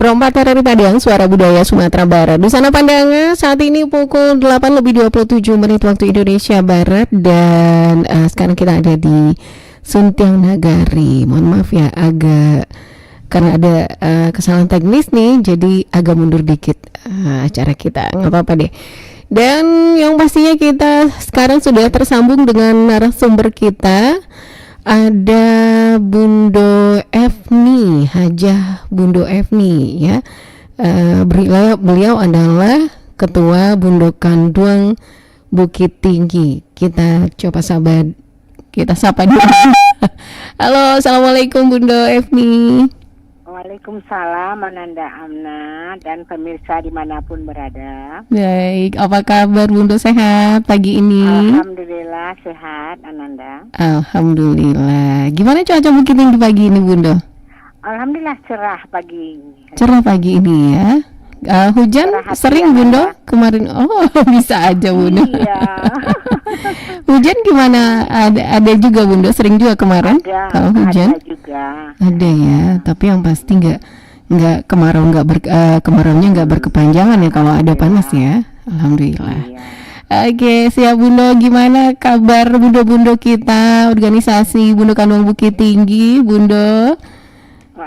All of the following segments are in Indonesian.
Perompak dari Padang, Suara Budaya Sumatera Barat. Di sana pandangan saat ini pukul 8:27 waktu Indonesia Barat. Dan sekarang kita ada di Suntiang Nagari. Mohon maaf ya, agak karena ada kesalahan teknis nih, jadi agak mundur dikit acara kita. Nggak apa-apa deh. Dan yang pastinya kita sekarang sudah tersambung dengan narasumber kita. Ada Bundo Efni, Hajah Bundo Efni ya. Beliau adalah Ketua Bundo Kanduang Bukit Tinggi. Kita coba kita sapa dulu. Halo, assalamualaikum Bundo Efni. Waalaikumsalam Ananda Amna dan pemirsa dimanapun berada. Baik, apa kabar Bundo, sehat pagi ini? Alhamdulillah sehat Ananda. Alhamdulillah. Gimana cuaca Bukit Tinggi pagi ini Bundo? Alhamdulillah cerah pagi ini. Cerah pagi ini ya. Hujan sering Bundo kemarin? Oh bisa aja Bundo. Iya. Hujan gimana? Ada juga Bundo, sering juga kemarin. Kalau hujan ada juga. Ada ya, tapi yang pasti nggak kemaraunya nggak berkepanjangan ya kalau ada panas ya. Alhamdulillah. Iya. Oke, siap Bundo. Gimana kabar Bundo-bundo kita, organisasi Bundo Kanduang Bukit Tinggi, Bundo?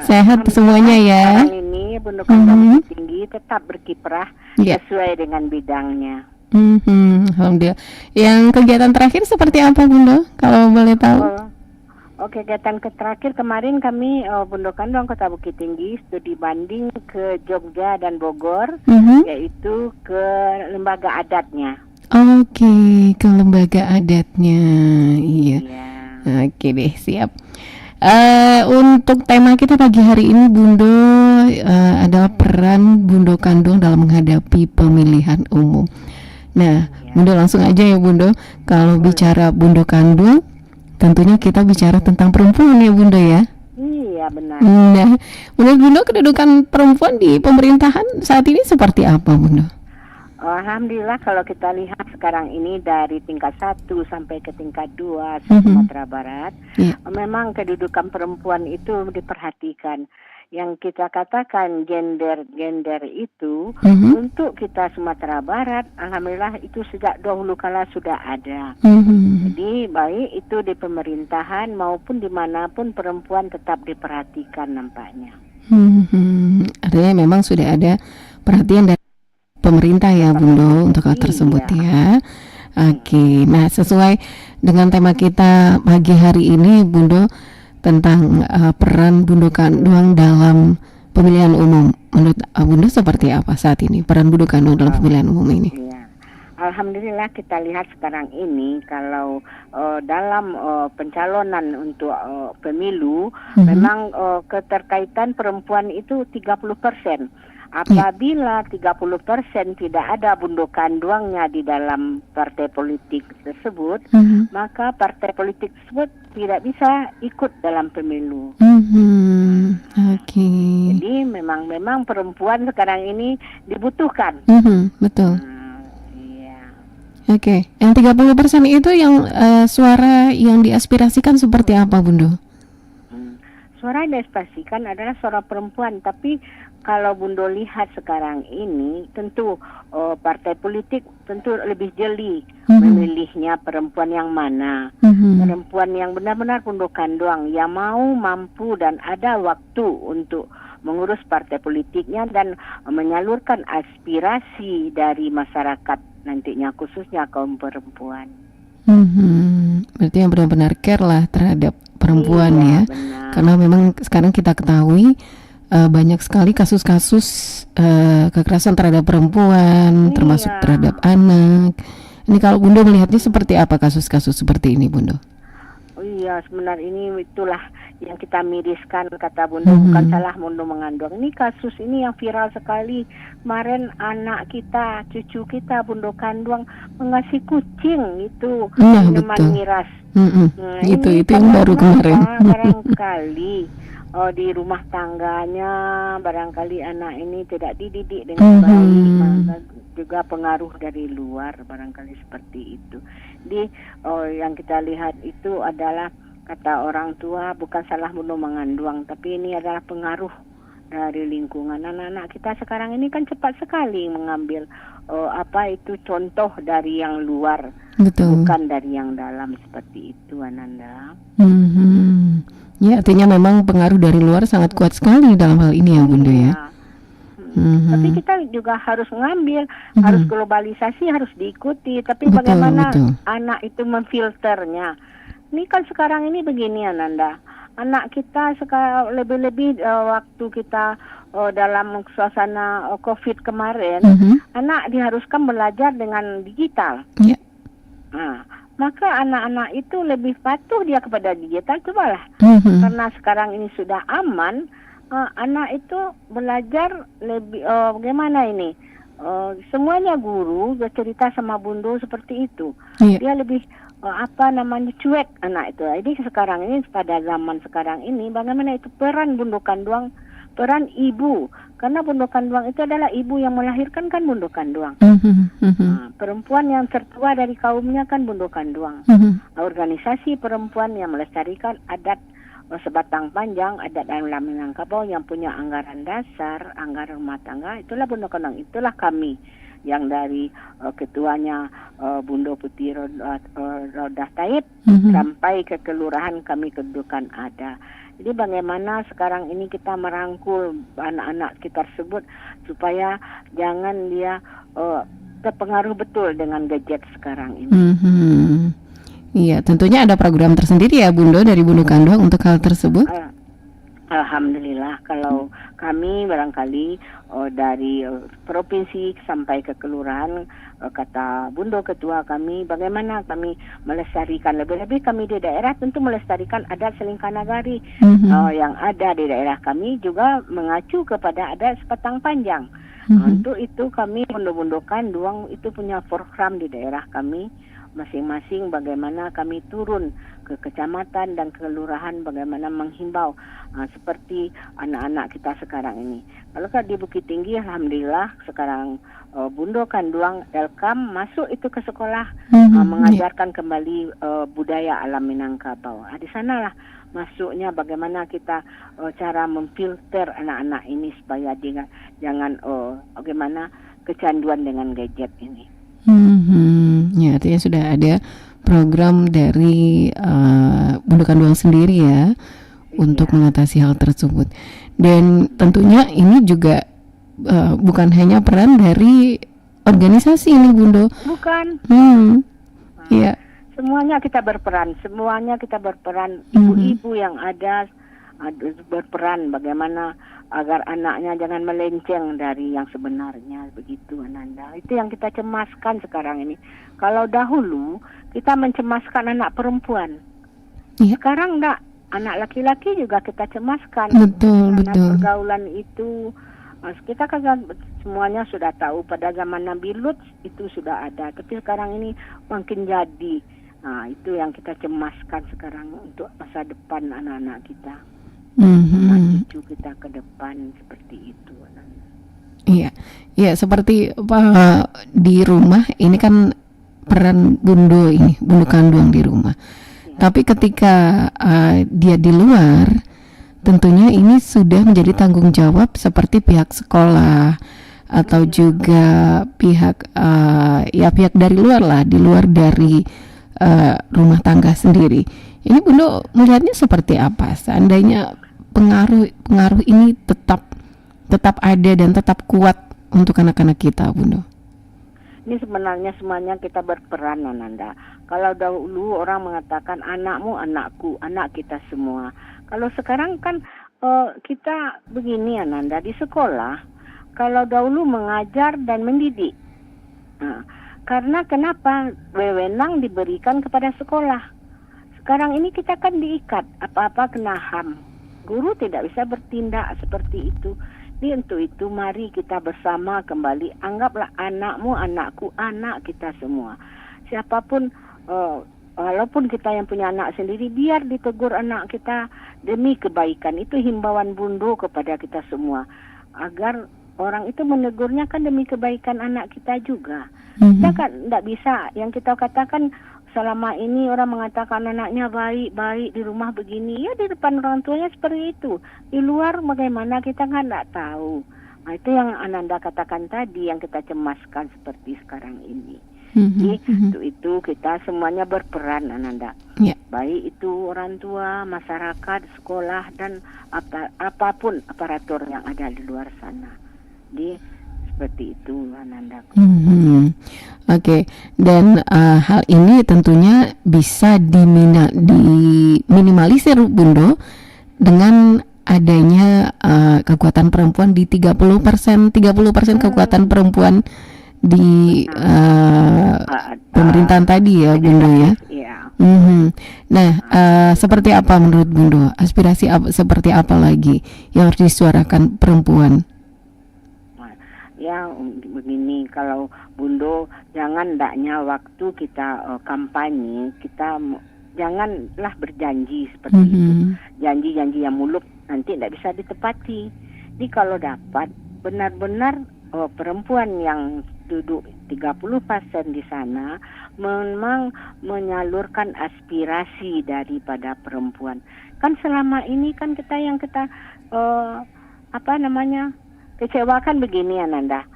Sehat semuanya ya. Sekarang ini Bundo Kanduang Bukit Tinggi tetap berkiprah sesuai dengan bidangnya. Alhamdulillah. Yang kegiatan terakhir seperti apa Bundo, kalau boleh tahu? Kegiatan terakhir kemarin kami Bundo Kanduang Kota Bukit Tinggi studi banding ke Jogja dan Bogor, yaitu ke lembaga adatnya. Oke, ke lembaga adatnya. Iya. Oke deh, siap. Untuk tema kita pagi hari ini Bundo adalah peran Bundo Kanduang dalam menghadapi pemilihan umum. Nah, Bundo langsung aja ya Bundo. Kalau bicara Bundo Kanduang, tentunya kita bicara tentang perempuan ya Bundo ya. Iya benar. Nah, menurut Bundo kedudukan perempuan di pemerintahan saat ini seperti apa Bundo? Alhamdulillah kalau kita lihat sekarang ini dari tingkat 1 sampai ke tingkat 2 Sumatera Barat, memang kedudukan perempuan itu diperhatikan. Yang kita katakan gender itu untuk kita Sumatera Barat, alhamdulillah itu sejak dahulu kala sudah ada. Jadi baik itu di pemerintahan maupun dimanapun perempuan tetap diperhatikan nampaknya. Artinya memang sudah ada perhatian dari pemerintah ya Bundo untuk hal tersebut ya. Oke, nah sesuai dengan tema kita pagi hari ini Bundo tentang peran Bundo Kanduang dalam pemilihan umum. Menurut Bundo seperti apa saat ini peran Bundo Kanduang dalam pemilihan umum ini? Alhamdulillah kita lihat sekarang ini kalau dalam pencalonan untuk pemilu memang keterkaitan perempuan itu 30%. Apabila 30% tidak ada Bundo Kanduangnya di dalam partai politik tersebut, maka partai politik tersebut tidak bisa ikut dalam pemilu. Jadi memang perempuan sekarang ini dibutuhkan. Betul. Oke, yang 30% itu yang suara yang diaspirasikan seperti apa Bundo? Suara yang diaspirasikan adalah suara perempuan, tapi kalau Bundo lihat sekarang ini tentu partai politik tentu lebih jeli memilihnya perempuan yang mana. Perempuan yang benar-benar Bundo Kanduang yang mampu dan ada waktu untuk mengurus partai politiknya dan menyalurkan aspirasi dari masyarakat nantinya khususnya kaum perempuan. Berarti yang benar-benar care lah terhadap perempuan ya. Benar. Karena memang sekarang kita ketahui banyak sekali kasus-kasus kekerasan terhadap perempuan, termasuk terhadap anak. Ini kalau Bundo melihatnya seperti apa kasus-kasus seperti ini Bundo? Sebenarnya ini itulah yang kita miriskan kata Bundo, bukan salah Bundo mengandung. Ini kasus ini yang viral sekali. Kemarin anak kita, cucu kita Bundo Kanduang mengasih kucing itu minuman miras. Itu yang baru kemarin. Barangkali di rumah tangganya barangkali anak ini tidak dididik dengan baik, maka juga pengaruh dari luar barangkali seperti itu. Jadi yang kita lihat itu adalah kata orang tua bukan salah Bundo mengandung, tapi ini adalah pengaruh dari lingkungan. Anak-anak kita sekarang ini kan cepat sekali mengambil contoh dari yang luar, Betul. bukan dari yang dalam, seperti itu, Ananda. Ya, artinya memang pengaruh dari luar sangat kuat sekali dalam hal ini ya Bunda ya. Tapi kita juga harus mengambil, harus globalisasi, harus diikuti. Tapi Betul, bagaimana betul. anak itu memfilternya? Ini kan sekarang ini begini, Ananda. Anak kita sekarang lebih-lebih waktu kita dalam suasana COVID kemarin, anak diharuskan belajar dengan digital. Ya. Nah, maka anak-anak itu lebih patuh dia kepada digital. Cobalah, karena sekarang ini sudah aman, anak itu belajar lebih bagaimana ini? Semuanya guru bercerita sama Bundo seperti itu. Ya. Dia lebih cuek anak itu. Jadi sekarang ini, pada zaman sekarang ini, bagaimana itu peran Bundo Kanduang, peran ibu. Karena Bundo Kanduang itu adalah ibu yang melahirkan kan Bundo Kanduang. Perempuan yang tertua dari kaumnya kan Bundo Kanduang. Organisasi perempuan yang melestarikan adat sebatang panjang, adat dalam Minangkabau, yang punya anggaran dasar, anggaran rumah tangga, itulah Bundo Kanduang. Itulah kami yang dari ketuanya Bundo Putih Rodah Taib sampai ke kelurahan, kami kedudukan ada. Jadi bagaimana sekarang ini kita merangkul anak-anak kita tersebut supaya jangan dia terpengaruh betul dengan gadget sekarang ini. Iya, tentunya ada program tersendiri ya Bundo dari Bundo Kanduang untuk hal tersebut. Alhamdulillah, kalau kami barangkali dari provinsi sampai ke kelurahan, kata Bundo Ketua kami, bagaimana kami melestarikan, lebih-lebih kami di daerah tentu melestarikan adat Selingkah Nagari yang ada di daerah kami, juga mengacu kepada adat Sebatang Panjang. Untuk itu kami Bundo Kanduang itu punya program di daerah kami masing-masing, bagaimana kami turun ke kecamatan dan kelurahan, bagaimana menghimbau seperti anak-anak kita sekarang ini. Kalau di Bukit Tinggi, alhamdulillah sekarang Bundo Kanduang Elkam masuk itu ke sekolah, mengajarkan kembali budaya alam Minangkabau. Di sanalah masuknya bagaimana kita cara memfilter anak-anak ini supaya dia jangan bagaimana kecanduan dengan gadget ini. Ya, artinya sudah ada program dari Bundo Kanduang sendiri ya untuk mengatasi hal tersebut. Dan tentunya ini juga bukan hanya peran dari organisasi ini Bundo. Bukan. Iya. Semuanya kita berperan, ibu-ibu yang ada berperan bagaimana agar anaknya jangan melenceng dari yang sebenarnya, begitu Ananda. Itu yang kita cemaskan sekarang ini. Kalau dahulu kita mencemaskan anak perempuan, sekarang enggak, anak laki-laki juga kita cemaskan. Betul. Pergaulan itu kita kan semuanya sudah tahu, pada zaman Nabi Lut itu sudah ada, tapi sekarang ini makin jadi. Itu yang kita cemaskan sekarang untuk masa depan anak-anak kita. Cucu kita ke depan, seperti itu. Iya, seperti di rumah ini kan peran Bundo Kanduang di rumah. Tapi ketika dia di luar, tentunya ini sudah menjadi tanggung jawab seperti pihak sekolah atau juga pihak dari luar lah, di luar dari rumah tangga sendiri. Ini Bundo melihatnya seperti apa? Seandainya pengaruh ini tetap ada dan tetap kuat untuk anak-anak kita, Bundo. Ini sebenarnya semuanya kita berperan, Ananda. Kalau dahulu orang mengatakan anakmu anakku, anak kita semua. Kalau sekarang kan kita begini, Ananda, di sekolah. Kalau dahulu mengajar dan mendidik. Karena kenapa wewenang diberikan kepada sekolah. Sekarang ini kita kan diikat, apa-apa kena HAM. Guru tidak bisa bertindak seperti itu. Jadi untuk itu mari kita bersama kembali, anggaplah anakmu anakku, anak kita semua. Siapapun, walaupun kita yang punya anak sendiri, biar ditegur anak kita demi kebaikan. Itu himbauan Bundo kepada kita semua, agar orang itu menegurnya kan demi kebaikan anak kita juga. Kita kan tidak bisa yang kita katakan selama ini orang mengatakan anaknya baik-baik di rumah begini, ya di depan orang tuanya seperti itu. Di luar bagaimana kita kan tidak tahu. Nah, itu yang Ananda katakan tadi, yang kita cemaskan seperti sekarang ini. Jadi itu kita semuanya berperan, Ananda. Ya. Baik itu orang tua, masyarakat, sekolah, dan apapun aparatur yang ada di luar sana. Jadi seperti itu, Ananda. Oke. Dan hal ini tentunya bisa diminimalisir, Bundo, dengan adanya kekuatan perempuan di 30% kekuatan perempuan di pemerintahan tadi ya, Bundo ya. Nah, seperti apa menurut Bundo? Aspirasi seperti apa lagi yang harus disuarakan perempuan? Ya begini, kalau Bundo jangan ndaknya waktu kita kampanye, kita janganlah berjanji seperti itu. Janji-janji yang muluk nanti tidak bisa ditepati. Jadi kalau dapat benar-benar perempuan yang duduk 30% di sana memang menyalurkan aspirasi daripada perempuan. Kan selama ini kan kita kecewakan begini, Ananda.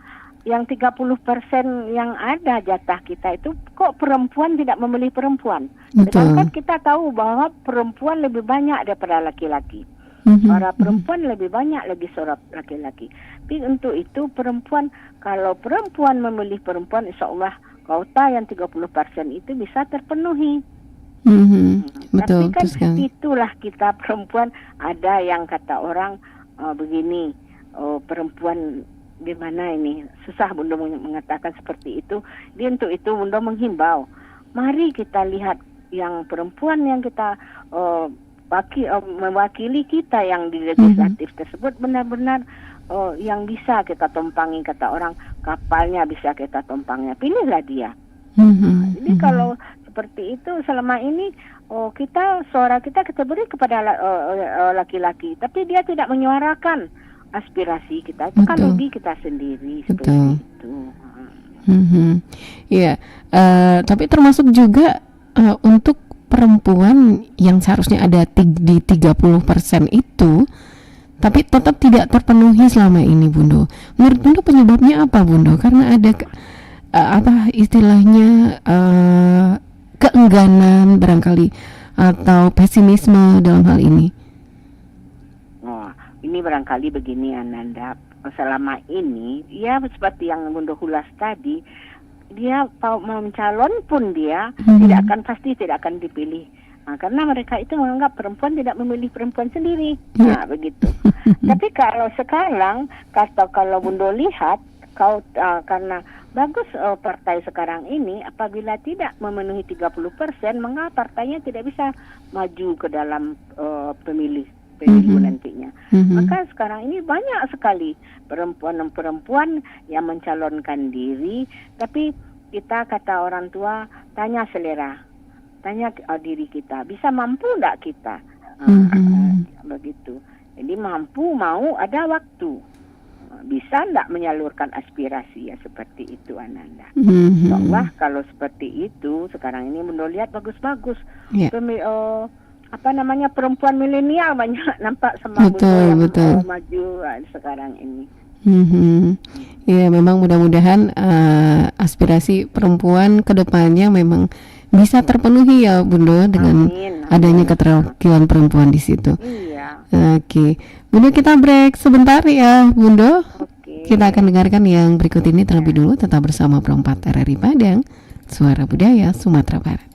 Yang 30% yang ada jatah kita itu kok perempuan tidak memilih perempuan. Sedangkan kita tahu bahwa perempuan lebih banyak daripada laki-laki. Para perempuan lebih banyak lagi suara laki-laki. Tapi untuk itu perempuan, kalau perempuan memilih perempuan, insya Allah kota yang 30% itu bisa terpenuhi. Betul, tapi kan itulah kita perempuan, ada yang kata orang begini, perempuan gimana ini, susah Bunda mengatakan seperti itu. Dia untuk itu Bunda menghimbau, mari kita lihat yang perempuan yang kita mewakili kita yang di legislatif tersebut benar-benar yang bisa kita tumpangi, kata orang kapalnya bisa kita tumpangnya, pilihlah dia. Jadi kalau seperti itu selama ini suara kita beri kepada laki-laki, tapi dia tidak menyuarakan aspirasi kita, itu kan rugi kita sendiri. Seperti itu. Iya, tapi termasuk juga untuk perempuan yang seharusnya ada di 30% itu, tapi tetap tidak terpenuhi selama ini, Bundo. Menurut Bundo penyebabnya apa, Bundo? Karena ada istilahnya keengganan barangkali atau pesimisme dalam hal ini. Ini barangkali begini, Ananda. Selama ini, ya seperti yang Bundo ulas tadi, dia mencalon pun dia pasti tidak akan dipilih. Nah, karena mereka itu menganggap perempuan tidak memilih perempuan sendiri. Nah, begitu. Tapi kalau sekarang, kalau Bundo lihat, karena bagus partai sekarang ini, apabila tidak memenuhi 30%, maka partainya tidak bisa maju ke dalam pemilu nantinya. Maka sekarang ini banyak sekali perempuan yang mencalonkan diri, tapi kita kata orang tua, tanya selera, tanya diri kita, bisa mampu enggak kita? Begitu. Jadi mampu, mau, ada waktu, bisa enggak menyalurkan aspirasi, ya seperti itu, Ananda. Insya kalau seperti itu sekarang ini menurut lihat bagus-bagus. Perempuan milenial banyak nampak sama yang maju sekarang ini. Ya, memang mudah-mudahan aspirasi perempuan ke depannya memang bisa terpenuhi ya, Bundo, dengan adanya keterwakilan perempuan di situ. Iya. Oke. Bundo, kita break sebentar ya, Bundo. Kita akan dengarkan yang berikut ini terlebih dulu. Tetap bersama Perempat RRI Padang, Suara Budaya Sumatera Barat.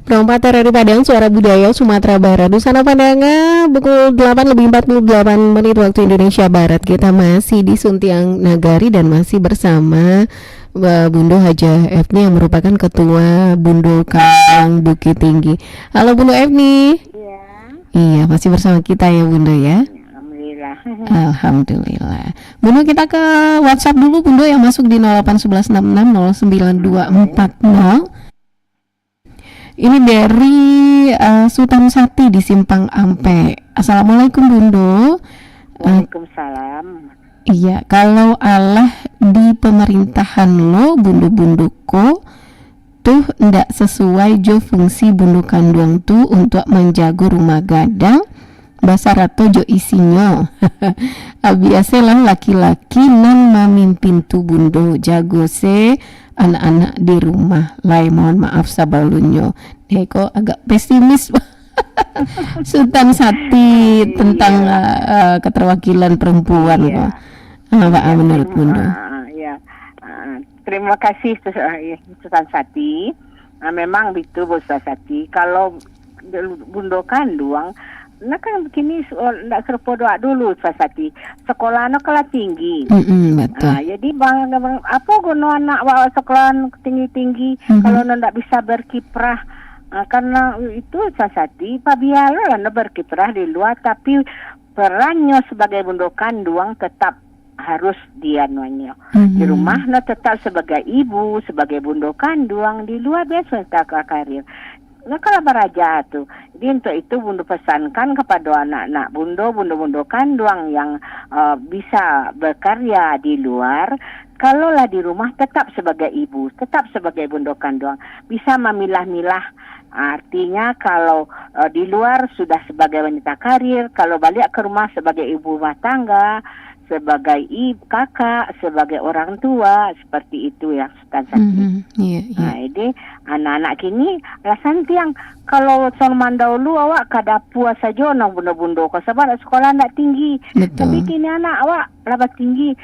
Perompak dari Padang, Suara Budaya Sumatera Barat. Dusana Pandangan pukul 8 lebih 48 menit waktu Indonesia Barat. Kita masih di Suntiang Nagari dan masih bersama Bundo Haja Efni yang merupakan Ketua Bundo Kandang Bukit Tinggi. Halo Bundo Efni. Iya. Iya, masih bersama kita ya Bundo ya. Alhamdulillah. Alhamdulillah. Bundo, kita ke WhatsApp dulu Bundo yang masuk di 0811660924. Ini dari Sultan Sati di Simpang Ampe. Assalamualaikum Bundo. Waalaikumsalam. Iya, kalau Allah di pemerintahan lo bundo-bunduko tuh ndak sesuai jo fungsi bundu kanduang tuh untuk menjaga rumah gadang basar atau jo isinya. Biasalah laki-laki nan memimpin tuh bundo jago se anak-anak di rumah. Lai mohon maaf sabalunyo. Kok agak pesimis Sultan Sati tentang keterwakilan perempuan kok. Apa menurut Bundo? Ya. Terima kasih Sultan Sati. Memang betul Sultan Sati. Kalau Bundo Kanduang, nah kan begini, nak serupa doa dulu Sultan Sati. Sekolah anak kelas tinggi. Betul. Jadi bang, apa guna anak bawa sekolah tinggi-tinggi kalau nak bisa berkiprah? Karena itu Sultan Sati, pabiala nak berkiprah di luar, tapi perannya sebagai Bundo Kanduang tetap harus dia nonyo. Di rumah no tetap sebagai ibu, sebagai Bundo Kanduang, di luar biasa tak karir. Nah kalau beraja tuh, jadi untuk itu Bundo pesankan kepada anak-anak Bundo Kanduang yang bisa berkarya di luar, kalaulah di rumah tetap sebagai ibu, tetap sebagai Bundo Kanduang, bisa memilah-milah. Artinya kalau di luar sudah sebagai wanita karir, kalau balik ke rumah sebagai ibu rumah tangga, sebagai kakak, sebagai orang tua, seperti itu ya Sultan Sati. Nah, jadi anak-anak kini rasan tiang kalau zaman dahulu awak kada puas saja nang bundo-bundo kau sebab sekolah nak tinggi. Betul. Tapi kini anak awak lebat tinggi.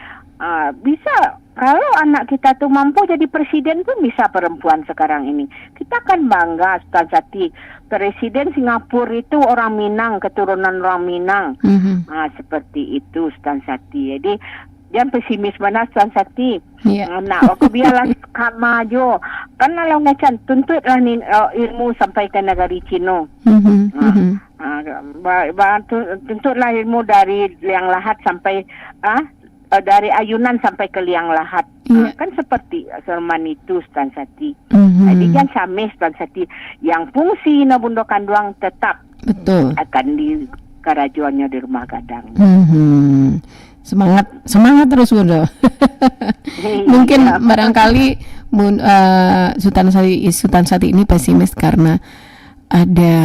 Bisa kalau anak kita tuh mampu jadi presiden pun bisa perempuan sekarang ini. Kita kan bangga Sultan Sati. Presiden Singapura itu orang Minang, keturunan orang Minang. Seperti itu Sultan Sati. Jadi jangan pesimis mana Sultan Sati. Anak aku biarlah maju. Karena kalau ngecan tuntutlah ilmu sampai ke negara Cina. Tuntutlah ilmu dari Liang Lahat sampai dari ayunan sampai ke Liang Lahat. Kan seperti Salman itu Sultan Sati. Jadi jangan sampai Sultan Sati yang fungsi na Bundo Kanduang tetap betul akan di kerajaannya di rumah gadang. Semangat terus Bundo. Mungkin barangkali Sultan Sati ini pesimis karena ada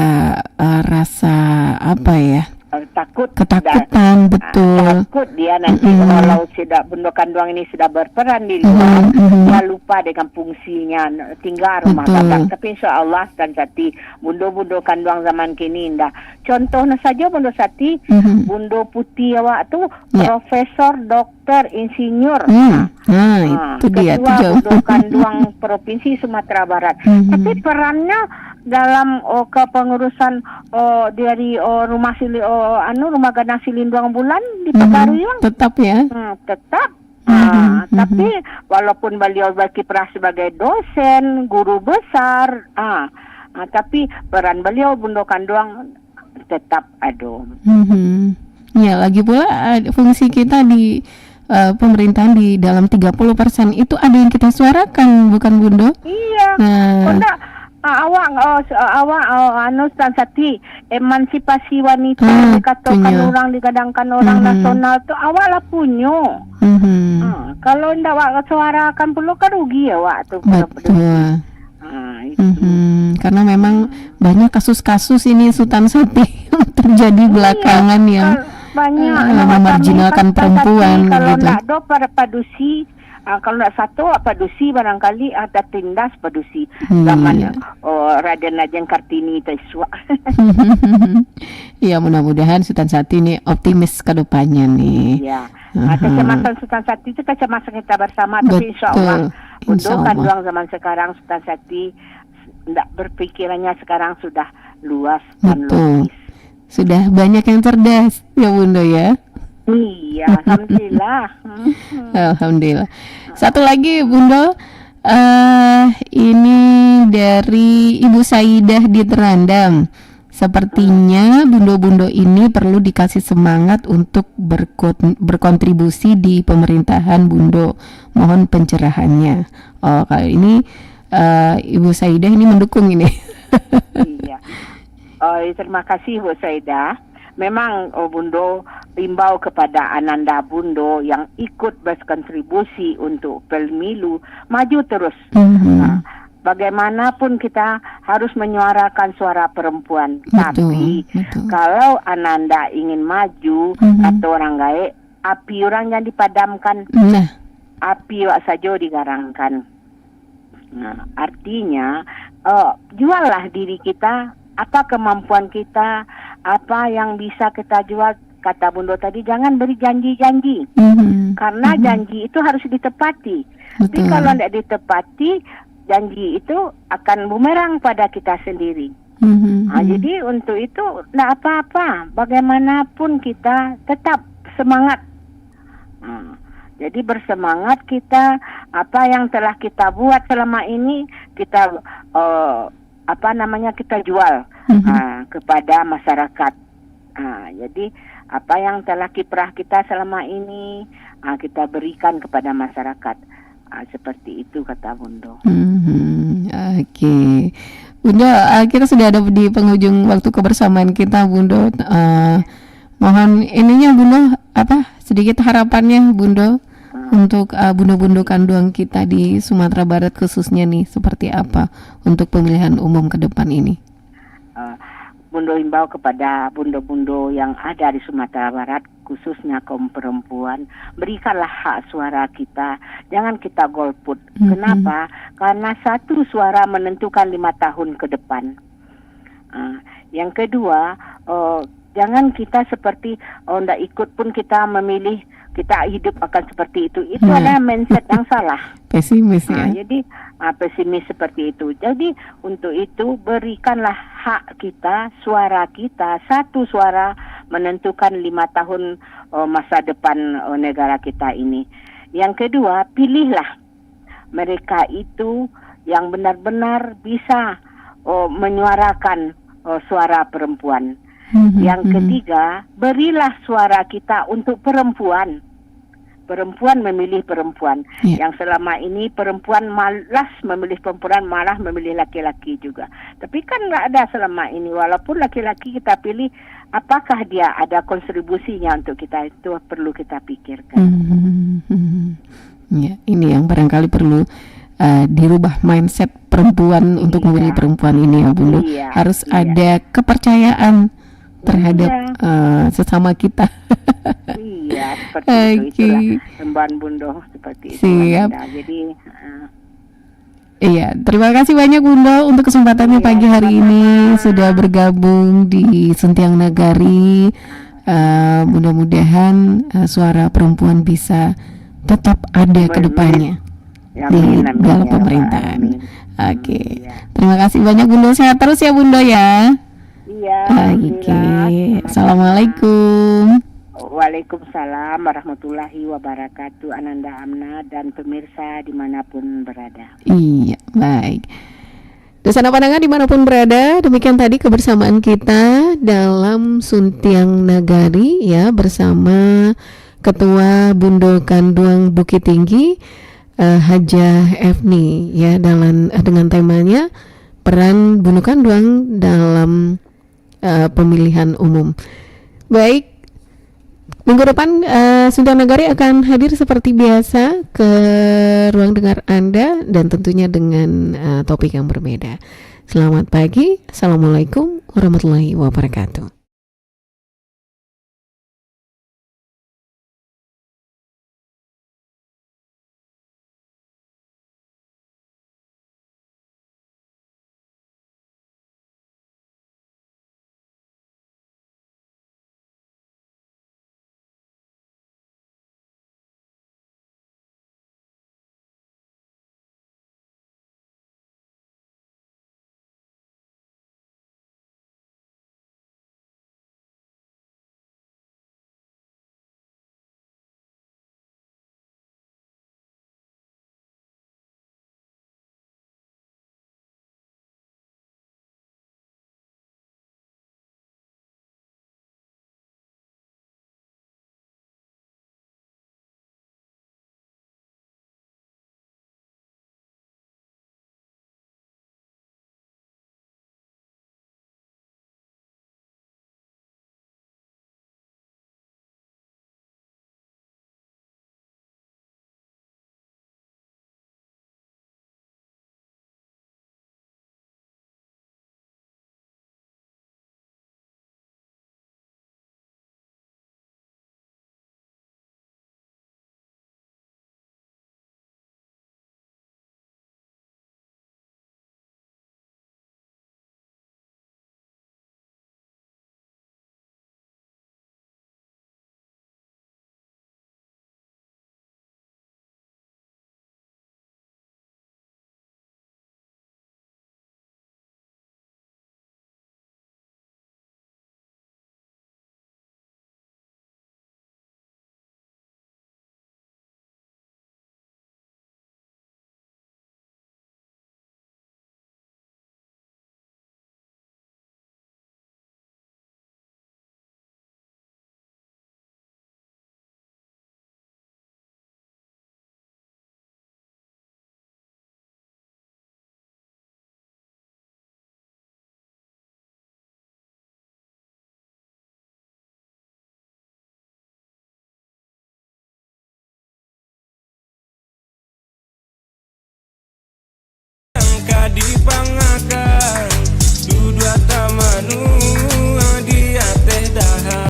rasa apa ya? Ketakutan, betul. Takut dia nanti kalau sudah Bundo Kanduang ini sudah berperan di luar, dia lupa dengan fungsinya tinggal rumah gadang. Tapi insya Allah Sultan Sati, Bundo Kanduang zaman kini indah. Contohnya saja Bundo Sati, Bundo Putih awak tu profesor, dokter, insinyur. Itu dia. Ketua Bundo Kanduang Provinsi Sumatera Barat. Tapi perannya dalam kepengurusan dari rumah gadang Silinduang Bulan di Pegaruyung tetap ya. Tetap. Tapi walaupun beliau berkiprah sebagai dosen, guru besar, tapi peran beliau Bundo Kanduang tetap ada. Ya, lagi pula fungsi kita di pemerintahan di dalam 30% itu ada yang kita suarakan, bukan Bundo? Iya. Awak Sultan Sati, emansipasi wanita dikatakan orang, digadangkan orang nasional tu awak lah punya. Kalau ndak awak suarakan perlu kan rugi awak tu. Betul. Karena memang banyak kasus-kasus ini Sultan Sati yang terjadi belakangan yang banyak memarjinalkan perempuan kalau gitu. Kalau ndak do pada padusi. Kalau nak satu padusi barangkali ada tindas padusi zaman Raden Ajeng Kartini Taiswa. Ya mudah-mudahan Sultan Sati ini optimis ke depannya nih. Ya. Kecemasan Sultan Sati itu kecemasan kita bersama. Tapi insya Allah untuk Kanduang zaman sekarang Sultan Sati enggak berpikirannya sekarang sudah luas dan Betul. logis. Sudah banyak yang cerdas ya Bunda ya. Iya, alhamdulillah. Alhamdulillah. Satu lagi Bunda, ini dari Ibu Saidah di Terandam. Sepertinya bundo-bundo ini perlu dikasih semangat untuk berkontribusi di pemerintahan Bundo. Mohon pencerahannya. Oh, kali ini Ibu Saidah ini mendukung ini. Iya. Terima kasih Bu Saida. Memang Bundo imbau kepada Ananda Bundo yang ikut berkontribusi untuk pemilu maju terus. Nah, bagaimanapun kita harus menyuarakan suara perempuan. Tapi kalau Ananda ingin maju atau orang gaek, api orang yang dipadamkan, api wak saja digarangkan. Nah, artinya juallah diri kita, apa kemampuan kita, apa yang bisa kita jual. Kata Bundo tadi, jangan beri janji-janji, karena janji itu harus ditepati. Tapi kalau tidak ditepati, janji itu akan bumerang pada kita sendiri. Jadi untuk itu tidak apa-apa, bagaimanapun kita tetap semangat. Jadi bersemangat kita, apa yang telah kita buat selama ini kita kita jual kepada masyarakat. Jadi apa yang telah kiprah kita selama ini kita berikan kepada masyarakat. Seperti itu kata Bundo. Oke. Bundo, kita sudah ada di penghujung waktu kebersamaan kita Bundo. Mohon ininya Bundo, sedikit harapannya Bundo untuk bundo-bundo kanduang kita di Sumatera Barat khususnya nih, seperti apa untuk pemilihan umum ke depan ini? Bundo himbau kepada bundo-bundo yang ada di Sumatera Barat, khususnya kaum perempuan, berikanlah hak suara kita, jangan kita golput. Kenapa? Karena satu suara menentukan 5 tahun ke depan. Yang kedua, jangan kita seperti ndak ikut pun kita memilih, kita hidup akan seperti itu. Itu adalah mindset yang salah. Pesimis ya. Jadi pesimis seperti itu. Jadi untuk itu berikanlah hak kita, suara kita, satu suara menentukan 5 tahun masa depan negara kita ini. Yang kedua, pilihlah mereka itu yang benar-benar bisa menyuarakan suara perempuan. Yang ketiga, berilah suara kita untuk perempuan. Perempuan memilih perempuan. Yang selama ini perempuan malas memilih perempuan, malah memilih laki-laki juga. Tapi kan nggak ada selama ini. Walaupun laki-laki kita pilih, apakah dia ada kontribusinya untuk kita, itu perlu kita pikirkan. Ya, ini yang barangkali perlu dirubah mindset perempuan untuk memilih perempuan ini ya Bunda. Harus ada kepercayaan terhadap sesama kita. Iya, seperti itu. Itulah Sembahan Bundo seperti itu. Siap. Jadi iya, terima kasih banyak Bunda untuk kesempatannya pagi hari ini sudah bergabung di Suntiang Nagari. Mudah-mudahan suara perempuan bisa tetap ada ke depannya di dalam pemerintahan. Oke. Terima kasih banyak Bunda, sehat terus ya Bunda ya. Iya. Oke. Assalamualaikum. Waalaikumsalam warahmatullahi wabarakatuh, Ananda Amna dan pemirsa dimanapun berada. Iya, baik. Dosana Pandangan dimanapun berada, demikian tadi kebersamaan kita dalam Suntiang Nagari ya bersama Ketua Bundo Kanduang Bukit Tinggi Hajah Efni ya dengan temanya peran Bundo Kanduang dalam pemilihan umum. Baik. Minggu depan Suntiang Nagari akan hadir seperti biasa ke ruang dengar Anda dan tentunya dengan topik yang berbeda. Selamat pagi. Assalamualaikum warahmatullahi wabarakatuh. kadipangakan